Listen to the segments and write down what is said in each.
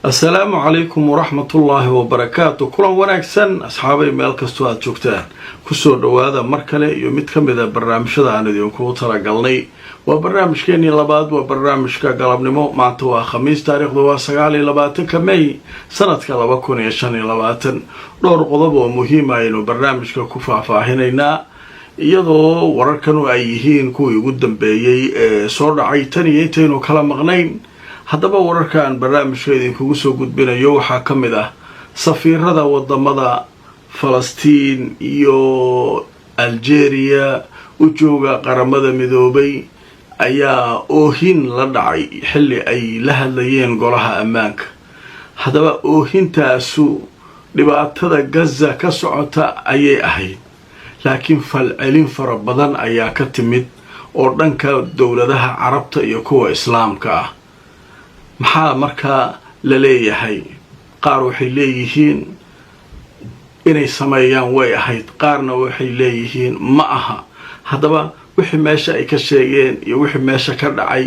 السلام عليكم ورحمة الله وبركاته. كلنا وناكسن أصحابي مالكستو aad joogtaan kusoo dhawaada mar kale iyo mid ka mid ah barnaamijyada aan idinku talagalnay. waa barnaamijkeeni labaad, waa barnaamijka galabnimo. maanta waa khamiis, taariikhdu waa 29 May sanadka 2025. dhowr qodob oo muhiim ah inuu barnaamijka ku faahfaahinaynaa iyadoo wararkanu ay yihiin kuwii ugu dambeeyay ee soo dhacay tan iyo intaynu kala maqnayn. haddaba wararkan barnaamijka idinkugu soo gudbinayo waxaa ka mid ah safiirada wadamada Falastiin iyo Algeria u jooga qaramada midoobay ayaa oohin la dhacay xilli ay la hadlayeen golaha ammaanka. haddaba oohintaasu dhibaatada Gaza ka socota ayay ahayd, laakiin falcelin fara badan ayaa ka timid oo dhanka dowladaha Carabta iyo kuwa Islaamka ah. maxaa markaa la leeyahay? qaar waxay leeyihiin inay sameeyaan way ahayd, qaarna waxay leeyihiin ma aha. haddaba wixii meesha ay ka sheegeen iyo wixii meesha ka dhacay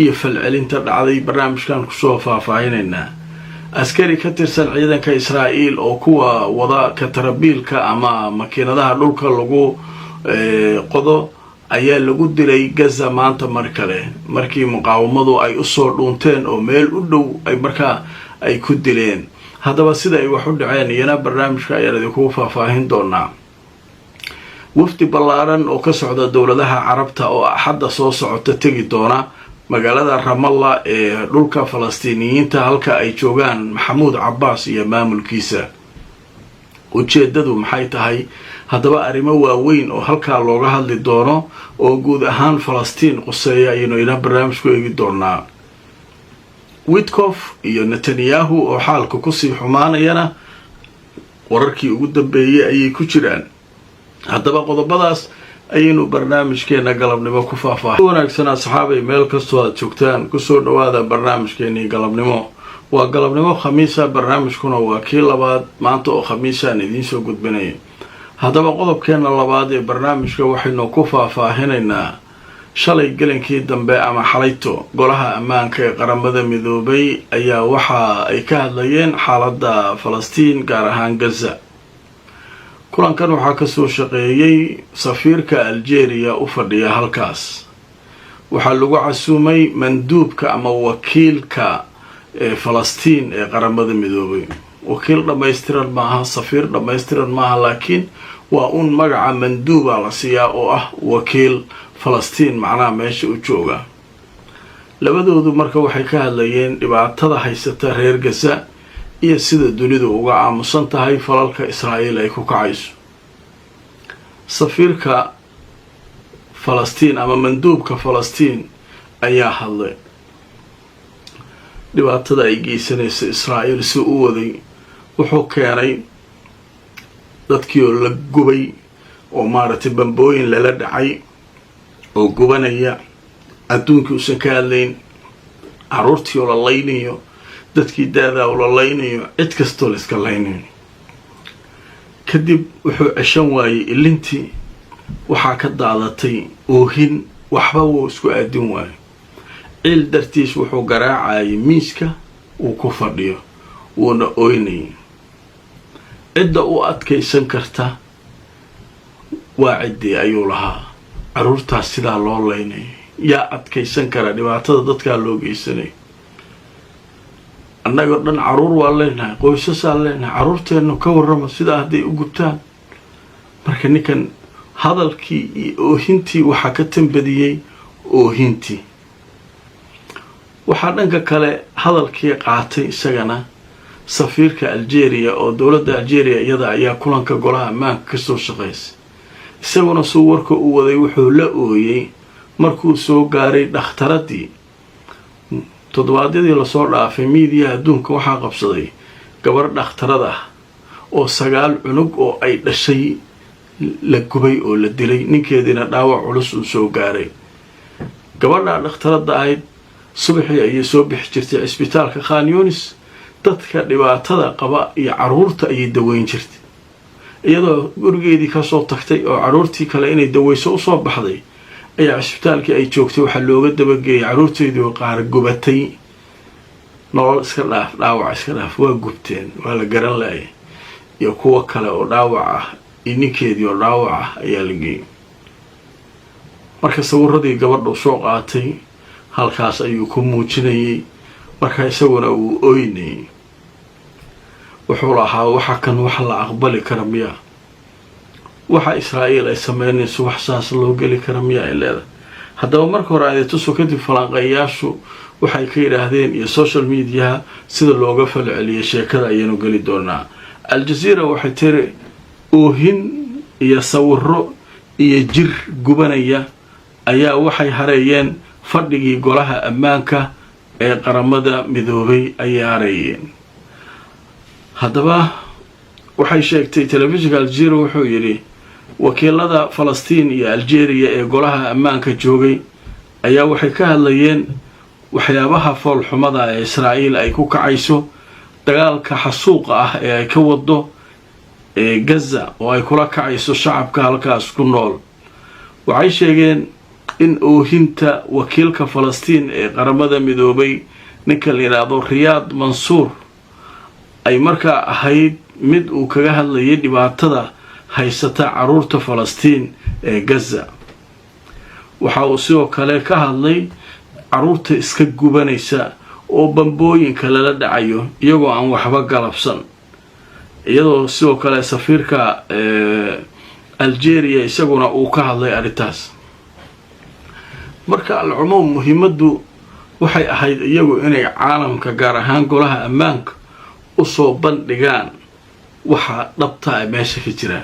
iyo falcelinta dhacday barnaamijkan kusoo faahfaahinaynaa. askari ka tirsan ciidanka Israa'iil oo kuwa wada katarabiilka ama makiinadaha dhulka lagu qodo ayaa lagu dilay Gaza maanta mar kale markii muqaawamadu ay u soo dhuunteen oo meel u dhow ay markaa ay ku dileen. haddaba sida ay wax u dhaceen iyana barnaamijka ayaan idinku faahfaahin doonaa. wafdi ballaaran oo ka socda dowladaha Carabta oo axadda soo socota tegi doona magaalada Ramallah ee dhulka Falastiiniyiinta halka ay joogaan Maxamuud Cabbaas iyo maamulkiisa. ujeedadu maxay tahay? haddaba arrimo waaweyn oo halkaa looga hadli doono oo guud ahaan Falastiin quseeya ayaynu ina barnaamijku eegi doonaa. Witkoff iyo Netanyahu oo xaalka kusii xumaanayana wararkii ugu dambeeyay ayay ku jiraan. haddaba qodobadaas ayaynu barnaamijkeena galabnimo ku faahfaahin. wanaagsan asxaabay meel kastoo aad joogtaan kusoo dhawaada barnaamijkeeni galabnimo. waa galabnimo khamiisa, barnaamijkuna waa kii labaad maanta oo khamiisaan idiin soo gudbinaya. haddaba qodobkeena labaad ee barnaamijka waxaynu ku faahfaahinaynaa shalay gelinkii dambe ama xalayto golaha ammaanka ee qaramada midoobay ayaa waxa ay ka hadlayeen xaaladda Falastiin gaar ahaan Gaza. kulankan waxaa kasoo shaqeeyay safiirka Algeria u fadhiya halkaas. waxaa lagu casuumay manduubka ama wakiilka Falastiin ee qaramada midoobay. wakiil dhammaystiran maaha, safiir dhammaystiran maaha, laakiin waa un magaca manduuba la siiyaa oo ah wakiil Falastiin macnaha meesha u jooga. labadoodu marka waxay ka hadlayeen dhibaatada haysata reer Gaza iyo sida dunidu uga aamusan tahay falalka Israa'iil ay ku kacayso. safiirka Falastiin ama manduubka Falastiin ayaa hadlay. dhibaatada ay geysanaysa Israa'iil si u waday wuxuu keenay dadkii oo la gubay oo maaragtay bambooyin lala dhacay oo gubanaya, adduunkii uusan ka hadlayn, carruurtii oo la laynayo, dadkii daadaa oo la laynayo, cid kastoo la iska laynayo. kadib wuxuu ceshan waayey ilintii, waxaa ka daadatay oohin, waxba wuu isku aadin waayo. ciil dartiis wuxuu garaacayay miiska uu ku fadhiyo wuuna ooynayay. cidda u adkaysan karta waa ciddii ayuu lahaa. carruurtaas sidaa loo laynay yaa adkaysan kara dhibaatada dadkaa loo geysanay. annagoo dhan carruur waa leenahay, qoysasaan leenahay, carruurteennu ka warrama sidaa hadday u gubtaan. marka ninkan hadalkii iyo oohintii waxaa ka tambadiyey oohintii. waxaa dhanka kale hadalkii qaatay isagana safiirka Algeria oo dowladda Algeria iyada ayaa kulanka golaha ammaanka kasoo shaqaysay. isaguna suu warka u waday wuxuu la ooyey markuu soo gaaray dhakhtaradii. toddobaadyadii lasoo dhaafay miidiyaha adduunka waxaa qabsaday gabar dhakhtarad ah oo 9 cunug oo ay dhashay la gubay oo la dilay, ninkeediina dhaawac culus uu soo gaaray. gabadha dhakhtaradda ahayd subaxii ayay soo bixi jirtay cisbitaalka Khan Yunis, dadka dhibaatada qaba iyo carruurta ayay daweyn jirtay. iyadoo gurigeedii kasoo tagtay oo carruurtii kale inay daweyso usoo baxday ayaa cisbitaalkii ay joogtay waxaa looga dabageeyay carruurteedii oo qaar gubatay nolol iska dhaaf dhaawac iska dhaaf waa gubteen waa la garan laayay iyo kuwa kale oo dhaawac ah iyo ninkeedii oo dhaawac ah ayaa la geeyey marka sawiradii gabadhu soo qaatay halkaas ayuu ku muujinayay marka isaguna uu ooynayay wuxuu lahaa waxa kan wax la aqbali kara miyaa waxa Israa'iil ay sameynayso wax saas loo gali kara miyaa ay leedahay haddaba marka hore ay tuso kadib falanqayaashu waxay ka yiraahdeen iyo social media sida looga falceliyo sheekada ayaynu gali doonaa Al Jazeera waxay tiri oohin iyo sawirro iyo jir gubanaya ayaa waxay hareeyeen fadhigii golaha ammaanka ee qaramada midoobay ay hareeyeen haddaba waxay sheegtay telefishinka Al Jazeera wuxuu yiri wakiilada Falastiin iyo Algeria ee golaha ammaanka joogay ayaa waxay ka hadlayeen waxyaabaha fool xumada ee Israa'iil ay ku kacayso dagaalka xasuuqa ah ee ay ka wado Gaza oo ay kula kacayso shacabka halkaas ku nool waxay sheegeen in oohinta wakiilka Falastiin ee qaramada midoobay ninka la yiraahdo Riyad Mansour ay markaa ahayd mid uu kaga hadlayay dhibaatada haysata caruurta Falastiin ee Gaza waxa uu sidoo kale ka hadlay caruurta iska gubanaysa oo bambooyinka lala dhacayo iyagoo aan waxba galabsan iyadoo sidoo kale safiirka Algeria isaguna uu ka hadlay arrintaas marka al-umum muhiimadu waxay ahayd iyagu inay caalamka gaar ahaan golaha ammaanka u soo bandhigaan waxa dhabta ah meesha ka jira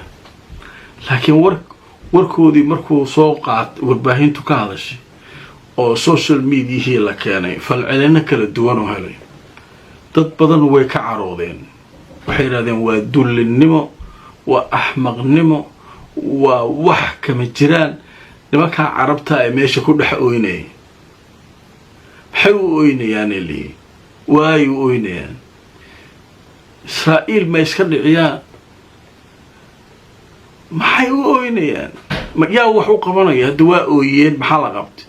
laakiin warkoodii markuu soo qaat warbaahintu ka hadashay oo social media la keenay falcelino kala duwan oo helay dad badan way ka caroodeen waxay yiraahdeen waa dullinimo waa ahmaqnimo waa wax kama jiraan nimanka carabta ay meesha ku dhex ooynay maxay u ooynayaan ilaa way u ooynayaan Israa'iil ma iska dhiciyaan maxay u ooynayaan ma yaa wax u qabanaya dawaa ooyeen maxaa la qabtay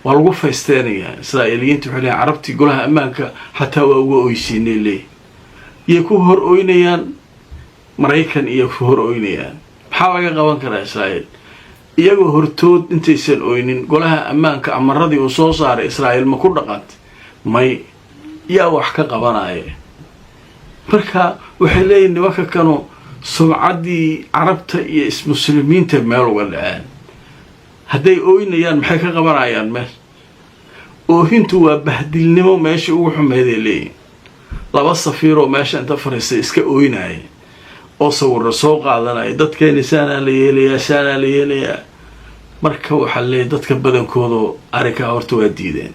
waa lagu faysteenaya Israa'iiliyiintu waxay leeyihiin carabtii golaha ammaanka xataa waa uga ooysiinay leey iyo ku hor ooynayaan Mareykan iyo ku hor ooynayaan maxaa laga qaban karaa Israa'iil iyagoo hortood intaysan ooynin golaha ammaanka amaradii uu soo saaray Israa'iil ma ku dhaqantay may yaa wax ka qabanaya marka waxay leeyihiin nimanka kanu sumcaddii carabta iyo muslimiinta meel uga dhaceen hadday ooynayaan maxay ka qabanayaan meel oohintu waa bahdilnimo meesha ugu xumeeday leeyihiin laba safiiroo meesha inta fariistay iska ooynaya oo sawirro soo qaadanaya dadkeena saana la yeelayaa marka waxa leeyahay dadka badankooda arrinka horta waa diideen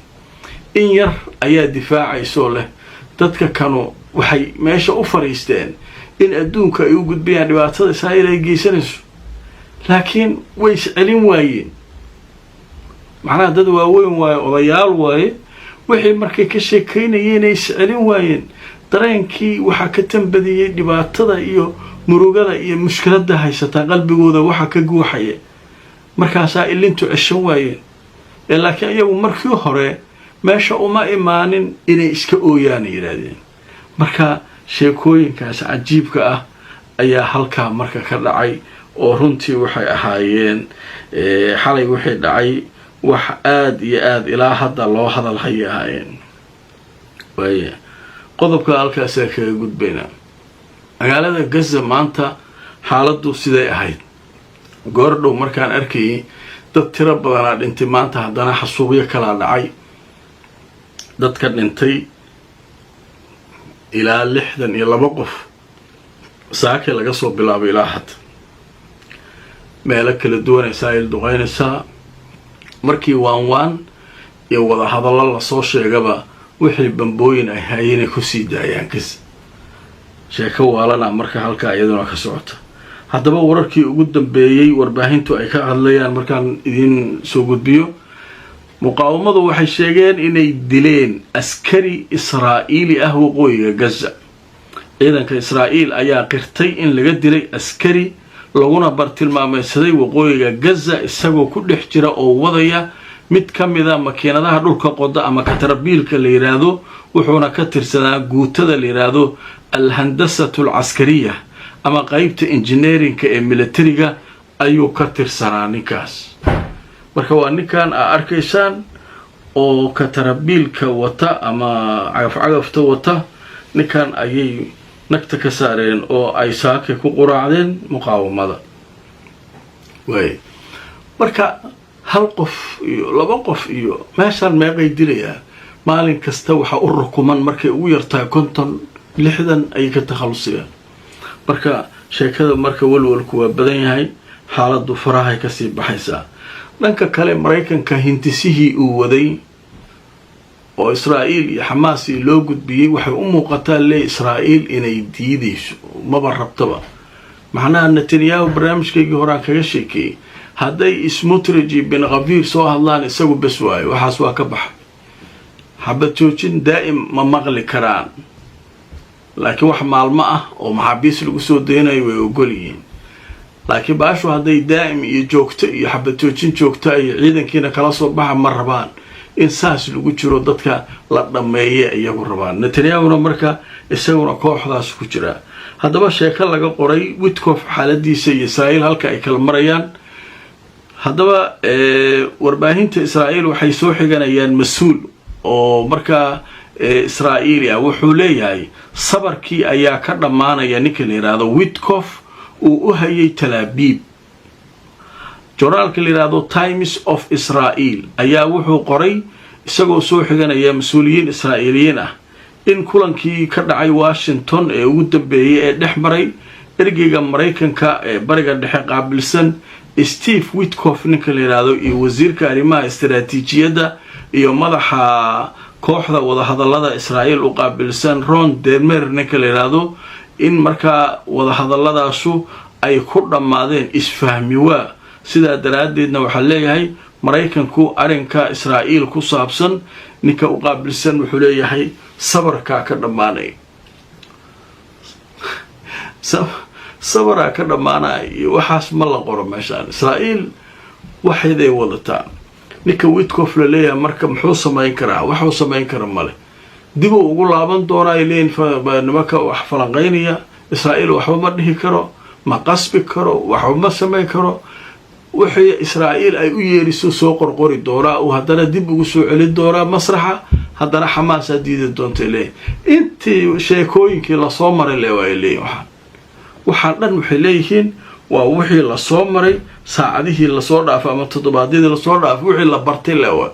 in yar ayaa difaacayso leh dadka kanu waxay meesha u fariisteen in adduunka ay u gudbiyaan dhibaatada Israa'iil ay geysanayso laakiin way iscelin waayeen macnaha dad waaweyn waaye odayaal waaye wixii markay ka sheekaynayeen ay iscelin waayeen dareenkii waxa ka tanbadiyay dhibaatada iyo murugada iyo mushkiladda haysata qalbigooda waxa ka guuxaya markaasaa ilintu ceshan waayeen laakiin iyagu markii hore meesha uma imaanin inay iska ooyaan yiraahdeen marka sheekooyinkaas cajiibka ah ayaa halkaa marka ka dhacay oo runtii waxay ahaayeen xalay wixii dhacay wax aad iyo aad ilaa hadda loo hadal hayaayeen way qodobka halkaas kaga gudbayna magaalada Gaza maanta xaaladdu siday ahayd goordhow markaan arkay dad tiro badan dhintay maanta haddana xasuuqyo kala dhacay dadka dhintay ilaa 62 qof saaka laga soo bilaabay ilaa hadda meelo kala duwan Israa'iil duqeynaysa markii waan iyo wada hadallo la soo sheegaba wixii bambooyin ay hayeen ku sii daayaan Gaza sheeko waalana marka halka iyaduna ka socota haddaba wararkii ugu dambeeyay warbaahintu ay ka hadlayaan markaan idin soo gudbiyo muqaawamadu waxay sheegeen inay dileen askari Israa'iili ah waqooyiga Gaza ciidanka Israa'iil ayaa qirtay in laga dilay askari laguna bartilmaameedsaday waqooyiga Gaza isagoo ku dhex jira oo wadaya mid ka mida makiinadaha dhulka qoda ama katarabiilka la yiraahdo wuxuuna ka tirsanaa guutada la yiraahdo alhandasatu alcaskariya ama qaybta engineerinka ee militariga ayuu ka tirsanaa ninkaas. marka waa ninkan arkaysaan oo katarabiilka wata ama cagafta wata, ninkan ayay nagta ka saareen oo ay saaka ku quraacdeen muqaawamada. marka hal qof iyo laba qof iyo meeshaan meeqay dilayaan maalin kasta waxa u rukuman markay ugu yartahay 50 60 ay ka takhalusiyaan. marka sheekada marka walwalku waa badan yahay, xaaladu farahay ka sii baxaysaa. dhanka kale Mareykanka hintisihii uu waday oo Israa'iil iyo Xamaas loo gudbiyay waxay u muuqataa le Israa'iil inay diidayso maba rabtaba. macnaha Netanyahu barnaamijkeygii horaan kaga sheekay hadday Smotrich bin Gavir soo hadlaan isagu bas waayo waxaas waa ka bax xabad joojin daa'im ma maqli karaan, laakiin wax maalmo ah oo maxaabiis lagu soo deenayo way ogol yihiin. laakiin baashu hadday daa'im iyo joogto iyo xabad joojin joogto ay ciidankiina kala soo baxa ma rabaan in saas lagu jiro dadka la dhameeyo iyagu rabaan. Netanyahuna marka isaguna kooxdaas ku jira. haddaba sheeko laga qoray Witkoff xaaladiisa iyo Israa'iil halka ay kala marayaan. haddaba warbaahinta Israa'iil waxay soo xiganayaan mas'uul oo marka Israa'iil wuxuu leeyahay sabarkii ayaa ka dhamaanaya ninka la yiraahdo Witkoff uu u hayay Tel Aviv. journaalka la yiraahdo Times of Israel ayaa wuxuu qoray isagoo soo xiganaya mas'uuliyiin Israa'iiliyiin ah in kulankii ka dhacay Washington ee ugu dambeeyay ee dhexmaray ergeyga Mareykanka ee bariga dhexe qaabilsan Steve Witkoff ninka la yiraahdo iyo wasiirka arrimaha istiraatiijiyadda iyo madaxa kooxda wada hadallada Israa'iil u qaabilsan Ron Dermer ninka la yiraahdo in marka wada hadalladaasu ay ku dhamaadeen isfahmi waa. sidaa daraadeedna waxaa leeyahay Mareykanku arinka Israa'iil ku saabsan ninka u qaabilsan wuxuu leeyahay sabarka ka dhamaanay. sabara ka dhamaanay waxaas ma la qoro meeshaan. Israa'iil waxay wadataa ninka Witkoff la leeyahay marka muxuu sameyn karaa? waxuu sameyn kara male. dib uu ugu laaban doonaa ileen nimanka wax falanqeynaya. Israa'iil waxba ma dhihi karo, ma qasbi karo, waxba ma sameyn karo. wixii Israa'iil ay u yeeriso soo qorqori doonaa oo haddana dib ugu soo celin doonaa masraxa, haddana Xamaas diidi doonta ilaa intii sheekooyinkii la soo maray leeyahay. waxaan dhan waxay leeyihiin waa wixii la soo maray saacadihii la soo dhaafay ama toddobaadyadii la soo dhaafay wixii la bartay leeyahay.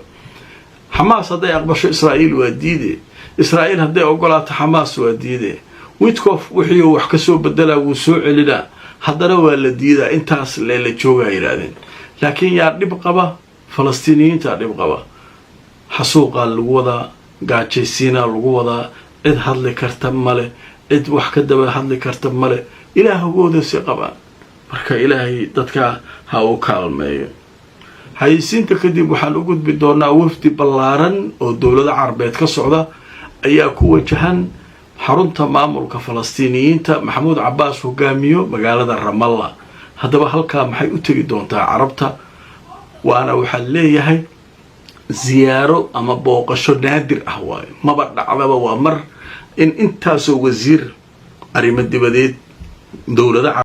Xamaas hadday aqbasho Israa'iil waa diiday, Israa'iil hadday ogolaato Xamaas waa diiday. Witkoff wixii wax ka soo bedelaa wuu soo celinaa, haddana waa la diidaa. intaas la joogaa yiraahdeen. laakiin yaa dhib qaba? Falastiiniyiinta dhib qaba. xasuuqa lagu wadaa, gaajaysiina lagu wadaa, cid hadli karta male, cid wax ka daba hadli karta male. ilaahooda si qabaan. marka ilaahay dadka ha u kaalmeeyo. haysiinta kadib waxaan u gudbi doonaa wafdi ballaaran oo dowladda Carabeed ka socda ayaa ku wajahan xarunta maamulka Falastiiniyiinta Maxamuud Cabbaas hogaamiyo magaalada Ramallah. haddaba halkaa maxay u tagi doontaa Carabta? waana waxaa leeyahay ziyaaro ama booqasho naadir ah waaye. maba dhacdaba waa mar in intaasoo wasiir arrimo dibadeed dowladda